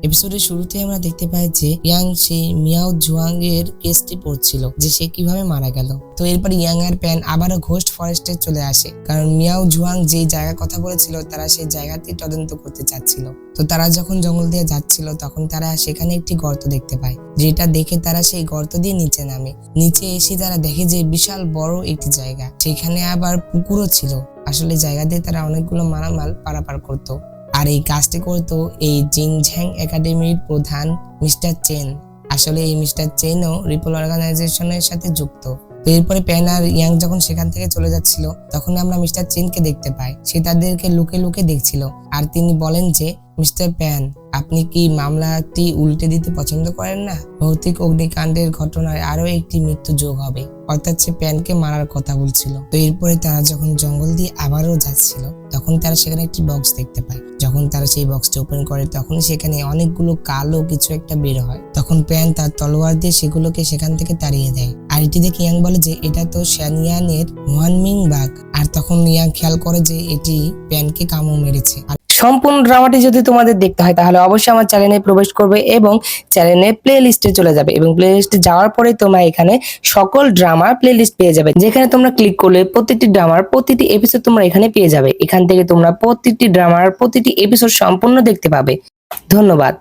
এপিসোডের শুরুতে আমরা দেখতে পাই যে ইয়াং সেই মিয়াও জুয়াং এর কেসটি পড়ছিল যে সে কিভাবে মারা গেল। তো এরপর ইয়াং আর প্যান আবারও ঘোস্ট ফরেস্টে চলে আসে, কারণ মিয়াও জুয়াং যেই জায়গার কথা বলেছিল তারা সেই জায়গাটি তদন্ত করতে চাচ্ছিল। তো তারা যখন জঙ্গল দিয়ে যাচ্ছিল তখন তারা সেখানে একটি গর্ত দেখতে পায়, যেটা দেখে তারা সেই গর্ত দিয়ে নিচে নামে। নিচে এসে তারা দেখে যে বিশাল বড় একটি জায়গা, সেখানে আবার পুকুরও ছিল। আসলে জায়গা দিয়ে তারা অনেকগুলো মালামাল পারাপার করতো। আর এই কাজটি করতো এই জিংঝ্যাং একাডেমির প্রধান মিস্টার চেন। আসলে এই মিস্টার চেনও রিপল অর্গানাইজেশনের সাথে যুক্ত। তো এরপরে প্যান আর ইয়াং যখন সেখান থেকে চলে যাচ্ছিল তখন আমরা মিস্টার চেনকে দেখতে পাই, সে তাদেরকে লুকে লুকে দেখছিল। আর তিনি বলেন যে, মিস্টার প্যান, আপনি কি মামলাটি উল্টে দিতে পছন্দ করেন না? ভৌতিক অগ্নিকাণ্ডের ঘটনায় আরো একটি মৃত্যু যোগ হবে। অর্থাৎ সে প্যানকে মারার কথা বলছিল। তো এরপরে তারা যখন জঙ্গল দিয়ে আবারও যাচ্ছিল তখন তারা সেখানে একটি বক্স দেখতে পায়। যখন তারা সেই বক্সটি ওপেন করে তখন সেখানে অনেকগুলো কালো কিছু একটা বের হয়। তখন প্যান তার তলোয়ার দিয়ে সেগুলোকে সেখান থেকে তাড়িয়ে দেয়। আর এটি দেখে ইয়াং বলে যে এটা তো শ্যানিয়ানের ওয়ানমিং বাঘ। আর তখন ইয়াং খেয়াল করে যে এটি প্যানকে কামড় মেরেছে। সম্পূর্ণ ড্রামাটি যদি তোমাদের দেখতে হয় তাহলে অবশ্যই আমার চ্যানেলে প্রবেশ করবে এবং চ্যানেলে প্লে লিস্টে চলে যাবে, এবং প্লে লিস্টে যাওয়ার পরে তোমরা এখানে সকল ড্রামার প্লে লিস্ট পেয়ে যাবে, যেখানে তোমরা ক্লিক করলে প্রতিটি ড্রামার প্রতিটি এপিসোড তোমরা এখানে পেয়ে যাবে। এখান থেকে তোমরা প্রতিটি ড্রামার প্রতিটি এপিসোড সম্পূর্ণ দেখতে পাবে। ধন্যবাদ।